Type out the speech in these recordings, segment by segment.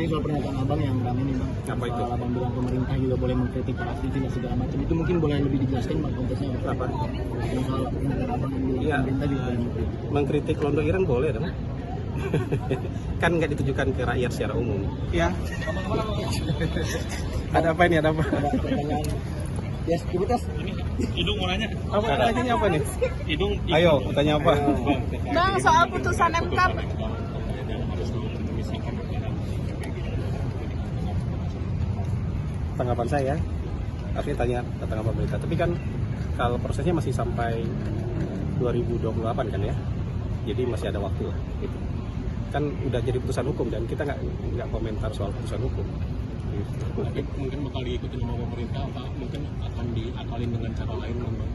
soal pernyataan abang yang ramai nih bang. Apa itu? Soal abang bilang pemerintah juga boleh mengkritik para aktivis dan segala macam. Itu mungkin boleh lebih dijelaskan bang konteksnya Apa? Yang soal pernyataan abang yang Iya. pemerintah juga boleh mengkritik. Mengkritik Londo Ireng boleh dong. Kan nggak ditujukan ke rakyat secara umum. Ya. Ada apa ini? Ada apa? Ada pertanyaan. Yes, ibu tes. Idung mau nanya? Apa pertanyaannya apa nih? Idung Ayo, tanya apa? Bang, soal putusan MK. Tanggapan saya, artinya tanya tentang pemerintah. Tapi kan kalau prosesnya masih sampai 2028 kan ya, jadi masih ada waktu lah. Gitu. Kan udah jadi putusan hukum dan kita nggak komentar soal putusan hukum. Gitu. Tapi mungkin bakal diikuti sama pemerintah, apa mungkin akan diakalin dengan cara lain, apa?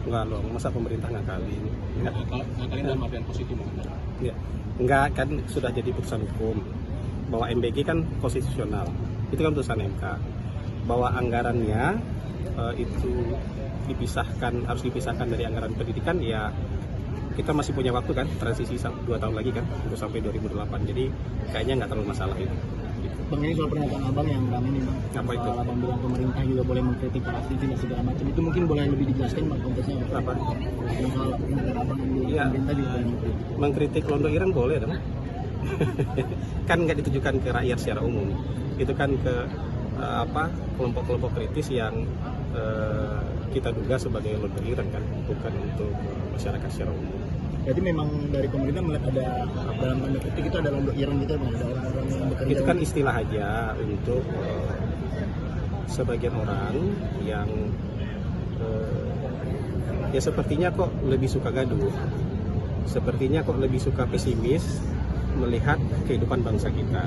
Enggak loh, masa pemerintah ngakalin? Enggak. Ngakalin dalam artian positif mungkin. Ya. Enggak, kan sudah jadi putusan hukum bahwa MBG kan konstitusional. Itu kan putusan MK. Bahwa anggarannya itu harus dipisahkan dari anggaran pendidikan, ya kita masih punya waktu kan, transisi 2 tahun lagi kan, untuk sampai 2028. Jadi kayaknya nggak terlalu masalah itu. Bang, ini soal pernyataan abang yang ramai nih bang. Apa itu? Soal abang bilang pemerintah juga boleh mengkritik para aktivis dan segala macam. Itu mungkin boleh lebih dijelaskan bang konteksnya Apa? Yang soal pernyataan abang yang Iya. pemerintah juga boleh mengkritik. Mengkritik Londo Ireng boleh dong. Kan nggak ditujukan ke rakyat secara umum. Itu kan ke kelompok-kelompok kritis yang kita duga sebagai Londo Ireng kan, bukan untuk masyarakat secara umum. Jadi memang dari pemerintah melihat ada dalam tanda petik itu ada Londo Ireng gitu bang, ada orang-orang yang bekerja. Itu kan istilah aja untuk sebagian orang yang ya sepertinya kok lebih suka gaduh, sepertinya kok lebih suka pesimis melihat kehidupan bangsa kita.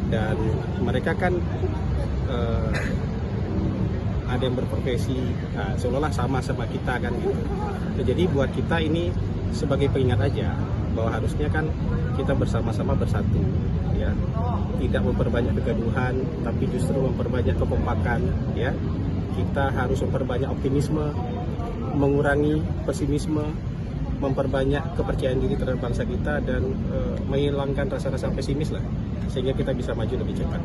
Dan mereka kan ada yang berprofesi seolah-olah sama kita kan gitu. Nah, jadi buat kita ini sebagai pengingat aja bahwa harusnya kan kita bersama-sama bersatu, ya, tidak memperbanyak kegaduhan, tapi justru memperbanyak kekompakan, ya. Kita harus memperbanyak optimisme, mengurangi pesimisme, memperbanyak kepercayaan diri terhadap bangsa kita, dan menghilangkan rasa-rasa pesimis lah, sehingga kita bisa maju lebih cepat.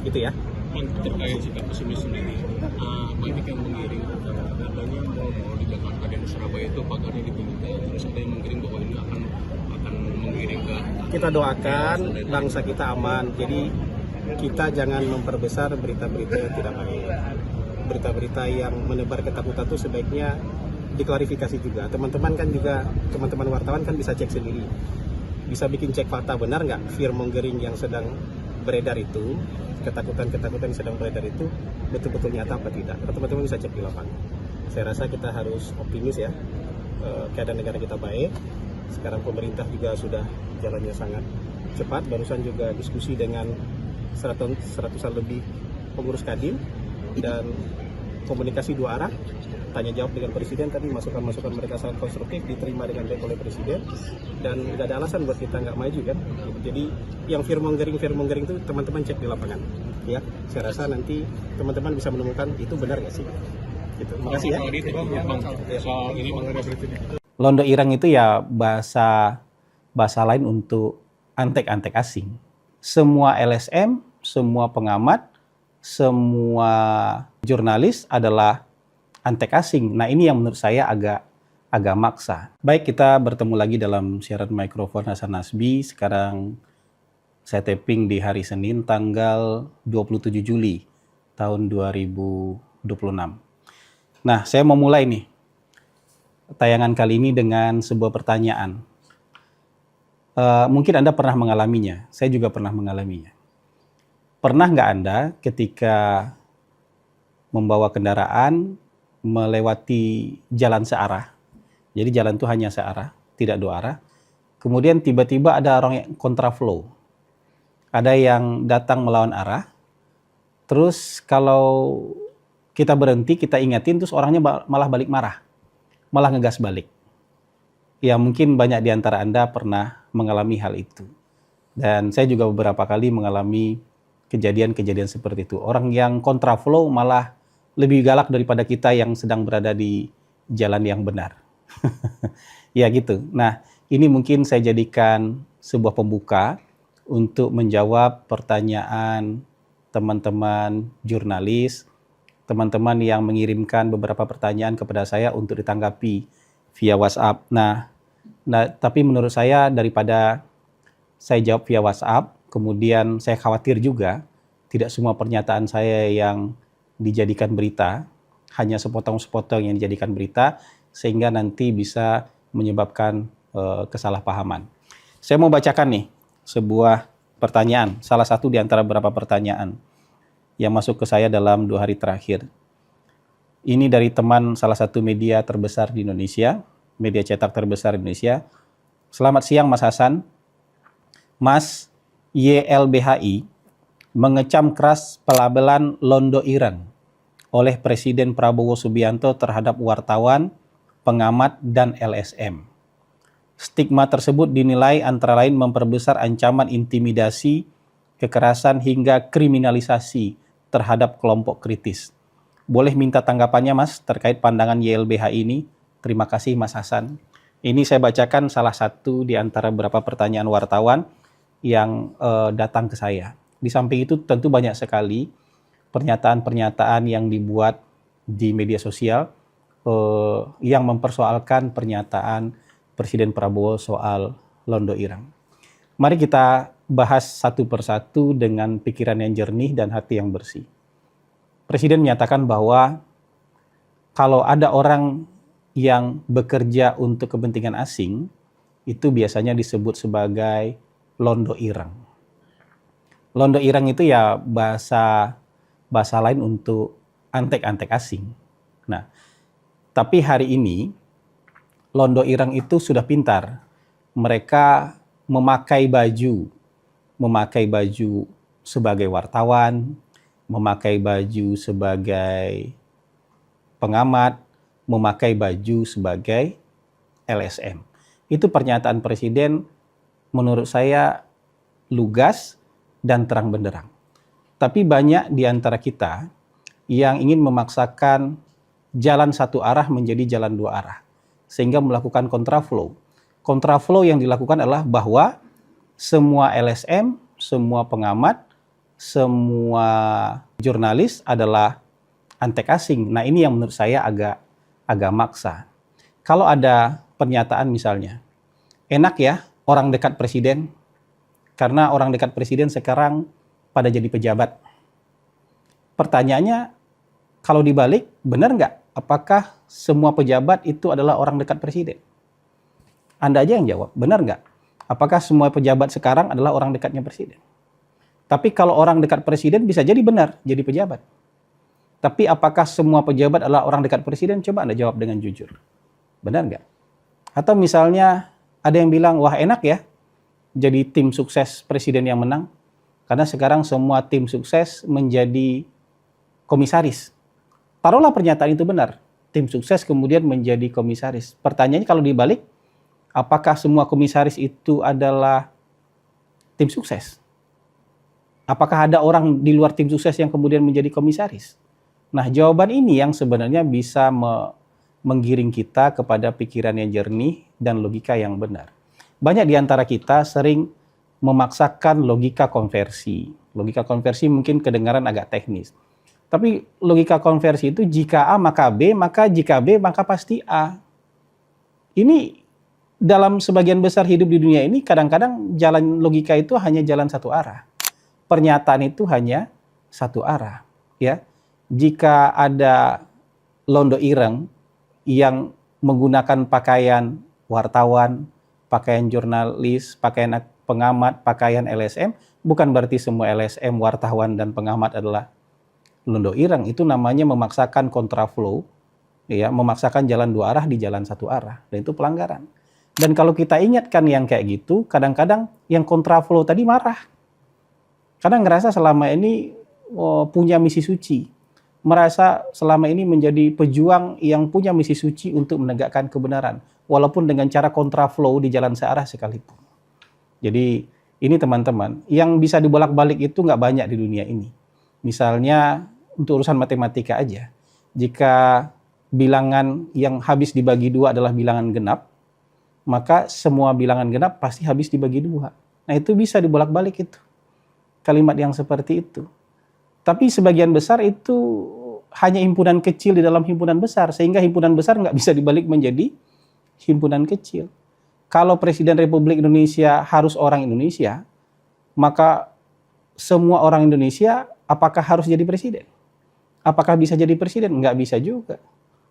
Gitu ya. Terkait sikap pesimis sendiri, banyak yang mengiring adanya mau di Jakarta dan Surabaya itu pagarnya dibuka, terus ada yang mengiring bahwa ini akan mengiring ke. Kita doakan bangsa kita aman, jadi kita jangan memperbesar berita-berita yang tidak baik. Berita-berita yang menebar ketakutan itu sebaiknya diklarifikasi juga. Teman-teman kan juga, teman-teman wartawan kan bisa cek sendiri, bisa bikin cek fakta, benar nggak fear mongering yang sedang beredar itu, ketakutan-ketakutan yang sedang beredar itu betul-betul nyata apa tidak. Teman-teman bisa cek di lapangan. Saya rasa kita harus optimis ya, keadaan negara kita baik. Sekarang pemerintah juga sudah jalannya sangat cepat. Barusan juga diskusi dengan seratusan lebih pengurus Kadin dan komunikasi 2 arah, tanya jawab dengan presiden. Tadi masukan-masukan mereka sangat konstruktif, diterima dengan baik oleh presiden, dan nggak ada alasan buat kita nggak maju kan. Jadi yang fear mongering itu teman-teman cek di lapangan ya. Saya rasa nanti teman-teman bisa menemukan itu benar nggak sih gitu. Terima kasih ya. Soal ini Londo Ireng itu ya bahasa lain untuk antek-antek asing. Semua LSM, semua pengamat, semua jurnalis adalah antek asing. Nah, ini yang menurut saya agak maksa. Baik, kita bertemu lagi dalam siaran mikrofon Hasan Nasbi. Sekarang saya taping di hari Senin tanggal 27 Juli tahun 2026. Nah, saya mau mulai nih tayangan kali ini dengan sebuah pertanyaan. Mungkin Anda pernah mengalaminya, saya juga pernah mengalaminya. Pernah nggak Anda ketika membawa kendaraan melewati jalan searah, jadi jalan itu hanya searah, tidak 2 arah, kemudian tiba-tiba ada orang yang kontraflow, ada yang datang melawan arah, terus kalau kita berhenti, kita ingatin, terus orangnya malah balik marah, malah ngegas balik. Ya mungkin banyak di antara Anda pernah mengalami hal itu. Dan saya juga beberapa kali mengalami kejadian-kejadian seperti itu. Orang yang kontraflow malah lebih galak daripada kita yang sedang berada di jalan yang benar. Ya gitu. Nah, ini mungkin saya jadikan sebuah pembuka untuk menjawab pertanyaan teman-teman jurnalis, teman-teman yang mengirimkan beberapa pertanyaan kepada saya untuk ditanggapi via WhatsApp. Nah, tapi menurut saya daripada saya jawab via WhatsApp, kemudian saya khawatir juga tidak semua pernyataan saya yang dijadikan berita, hanya sepotong-sepotong yang dijadikan berita, sehingga nanti bisa menyebabkan kesalahpahaman. Saya mau bacakan nih sebuah pertanyaan, salah satu di antara beberapa pertanyaan yang masuk ke saya dalam 2 hari terakhir. Ini dari teman salah satu media terbesar di Indonesia, media cetak terbesar di Indonesia. Selamat siang Mas Hasan. Mas, YLBHI mengecam keras pelabelan Londo Ireng oleh Presiden Prabowo Subianto terhadap wartawan, pengamat, dan LSM. Stigma tersebut dinilai antara lain memperbesar ancaman intimidasi, kekerasan, hingga kriminalisasi terhadap kelompok kritis. Boleh minta tanggapannya Mas terkait pandangan YLBHI ini? Terima kasih Mas Hasan. Ini saya bacakan salah satu di antara beberapa pertanyaan wartawan yang datang ke saya. Di samping itu tentu banyak sekali pernyataan-pernyataan yang dibuat di media sosial yang mempersoalkan pernyataan Presiden Prabowo soal Londo Ireng. Mari kita bahas satu persatu dengan pikiran yang jernih dan hati yang bersih. Presiden menyatakan bahwa kalau ada orang yang bekerja untuk kepentingan asing, itu biasanya disebut sebagai Londo Ireng. Londo Ireng itu ya bahasa lain untuk antek-antek asing. Nah, tapi hari ini Londo Ireng itu sudah pintar. Mereka memakai baju sebagai wartawan, memakai baju sebagai pengamat, memakai baju sebagai LSM. Itu pernyataan Presiden menurut saya lugas dan terang benderang. Tapi banyak di antara kita yang ingin memaksakan jalan satu arah menjadi jalan 2 arah, sehingga melakukan kontraflow. Kontraflow yang dilakukan adalah bahwa semua LSM, semua pengamat, semua jurnalis adalah antek asing. Nah, ini yang menurut saya agak maksa. Kalau ada pernyataan misalnya, enak ya orang dekat presiden, karena orang dekat presiden sekarang pada jadi pejabat. Pertanyaannya, kalau dibalik, benar nggak? Apakah semua pejabat itu adalah orang dekat presiden? Anda aja yang jawab, benar nggak? Apakah semua pejabat sekarang adalah orang dekatnya presiden? Tapi kalau orang dekat presiden bisa jadi benar, jadi pejabat. Tapi apakah semua pejabat adalah orang dekat presiden? Coba Anda jawab dengan jujur. Benar nggak? Atau misalnya ada yang bilang, wah enak ya, jadi tim sukses presiden yang menang. Karena sekarang semua tim sukses menjadi komisaris. Taruhlah pernyataan itu benar, tim sukses kemudian menjadi komisaris. Pertanyaannya kalau dibalik, apakah semua komisaris itu adalah tim sukses? Apakah ada orang di luar tim sukses yang kemudian menjadi komisaris? Nah, jawaban ini yang sebenarnya bisa menggiring kita kepada pikiran yang jernih dan logika yang benar. Banyak di antara kita sering memaksakan logika konversi. Logika konversi mungkin kedengaran agak teknis. Tapi logika konversi itu jika A maka B, maka jika B maka pasti A. Ini dalam sebagian besar hidup di dunia ini kadang-kadang jalan logika itu hanya jalan satu arah. Pernyataan itu hanya satu arah, ya. Jika ada Londo Ireng yang menggunakan pakaian wartawan, pakaian jurnalis, pakaian pengamat, pakaian LSM, bukan berarti semua LSM, wartawan dan pengamat adalah Londo Ireng. Itu namanya memaksakan kontraflow, ya, memaksakan jalan 2 arah di jalan 1 arah, dan itu pelanggaran. Dan kalau kita ingatkan yang kayak gitu, kadang-kadang yang kontraflow tadi marah. Karena ngerasa selama ini punya misi suci. Merasa selama ini menjadi pejuang yang punya misi suci untuk menegakkan kebenaran. Walaupun dengan cara kontraflow di jalan searah sekalipun. Jadi ini teman-teman, yang bisa dibolak-balik itu nggak banyak di dunia ini. Misalnya untuk urusan matematika aja. Jika bilangan yang habis dibagi 2 adalah bilangan genap, maka semua bilangan genap pasti habis dibagi 2. Nah itu bisa dibolak-balik itu. Kalimat yang seperti itu. Tapi sebagian besar itu hanya himpunan kecil di dalam himpunan besar. Sehingga himpunan besar nggak bisa dibalik menjadi himpunan kecil. Kalau Presiden Republik Indonesia harus orang Indonesia, maka semua orang Indonesia apakah harus jadi presiden? Apakah bisa jadi presiden? Nggak bisa juga.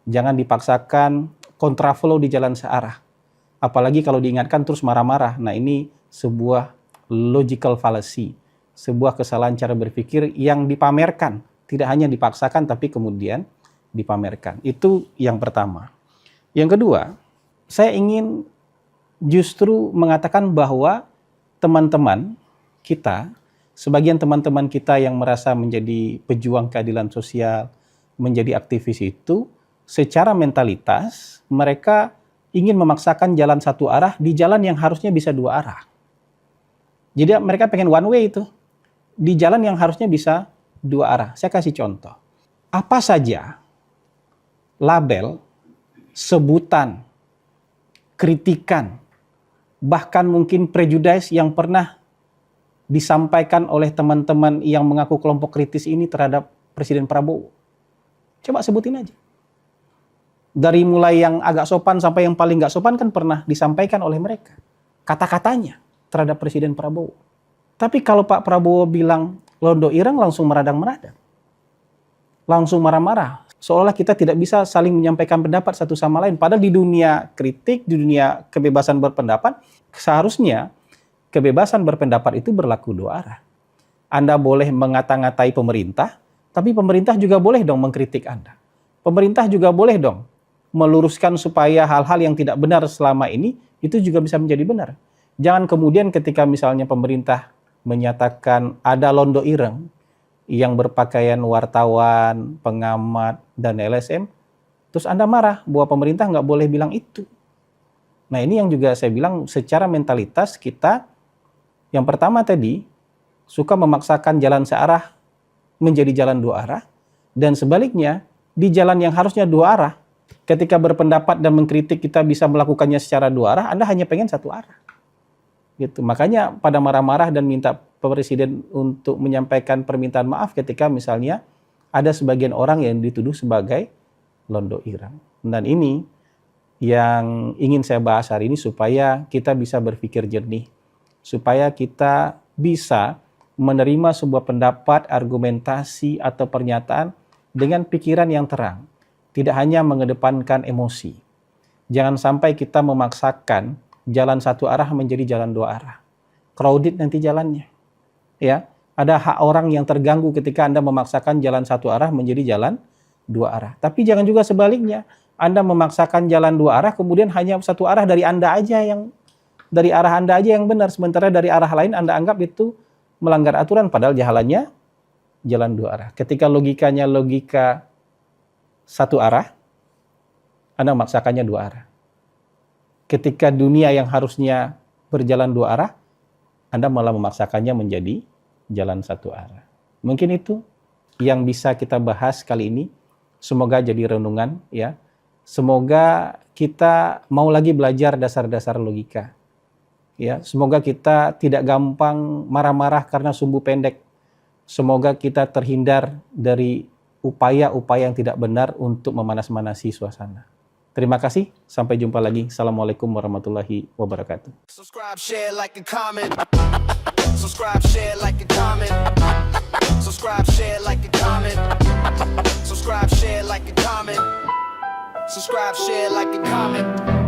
Jangan dipaksakan kontraflow di jalan searah. Apalagi kalau diingatkan terus marah-marah. Nah ini sebuah logical fallacy. Sebuah kesalahan cara berpikir yang dipamerkan. Tidak hanya dipaksakan tapi kemudian dipamerkan. Itu yang pertama. Yang kedua, saya ingin justru mengatakan bahwa teman-teman kita, sebagian teman-teman kita yang merasa menjadi pejuang keadilan sosial, menjadi aktivis itu, secara mentalitas mereka ingin memaksakan jalan satu arah di jalan yang harusnya bisa dua arah. Jadi mereka pengen one way itu, di jalan yang harusnya bisa dua arah. Saya kasih contoh. Apa saja label, sebutan, kritikan, bahkan mungkin prejudice yang pernah disampaikan oleh teman-teman yang mengaku kelompok kritis ini terhadap Presiden Prabowo. Coba sebutin aja. Dari mulai yang agak sopan sampai yang paling nggak sopan kan pernah disampaikan oleh mereka. Kata-katanya terhadap Presiden Prabowo. Tapi kalau Pak Prabowo bilang londo ireng langsung meradang-meradang. Langsung marah-marah. Seolah kita tidak bisa saling menyampaikan pendapat satu sama lain. Padahal di dunia kritik, di dunia kebebasan berpendapat, seharusnya kebebasan berpendapat itu berlaku dua arah. Anda boleh mengata-ngatai pemerintah, tapi pemerintah juga boleh dong mengkritik Anda. Pemerintah juga boleh dong meluruskan supaya hal-hal yang tidak benar selama ini, itu juga bisa menjadi benar. Jangan kemudian ketika misalnya pemerintah menyatakan ada londo ireng, yang berpakaian wartawan, pengamat, dan LSM, terus Anda marah bahwa pemerintah nggak boleh bilang itu. Nah ini yang juga saya bilang secara mentalitas kita, yang pertama tadi, suka memaksakan jalan searah menjadi jalan dua arah, dan sebaliknya, di jalan yang harusnya dua arah, ketika berpendapat dan mengkritik kita bisa melakukannya secara dua arah, Anda hanya pengen satu arah. Gitu. Makanya pada marah-marah dan minta Presiden untuk menyampaikan permintaan maaf ketika misalnya ada sebagian orang yang dituduh sebagai londo ireng. Dan ini yang ingin saya bahas hari ini supaya kita bisa berpikir jernih, supaya kita bisa menerima sebuah pendapat, argumentasi atau pernyataan dengan pikiran yang terang, tidak hanya mengedepankan emosi. Jangan sampai kita memaksakan jalan satu arah menjadi jalan dua arah. Crowded nanti jalannya. Ya, ada hak orang yang terganggu ketika Anda memaksakan jalan satu arah menjadi jalan dua arah. Tapi jangan juga sebaliknya. Anda memaksakan jalan dua arah kemudian hanya satu arah dari Anda aja yang benar, sementara dari arah lain Anda anggap itu melanggar aturan padahal jalannya jalan dua arah. Ketika logikanya logika satu arah, Anda memaksakannya dua arah. Ketika dunia yang harusnya berjalan dua arah, Anda malah memaksakannya menjadi jalan satu arah. Mungkin itu yang bisa kita bahas kali ini. Semoga jadi renungan ya. Semoga kita mau lagi belajar dasar-dasar logika. Ya, semoga kita tidak gampang marah-marah karena sumbu pendek. Semoga kita terhindar dari upaya-upaya yang tidak benar untuk memanas-manasi suasana. Terima kasih, sampai jumpa lagi. Assalamualaikum warahmatullahi wabarakatuh. Subscribe, share, like, and comment. Subscribe, share, like, and comment. Subscribe, share, like, and comment. Subscribe, share, like, and comment. Subscribe, share, like, and comment.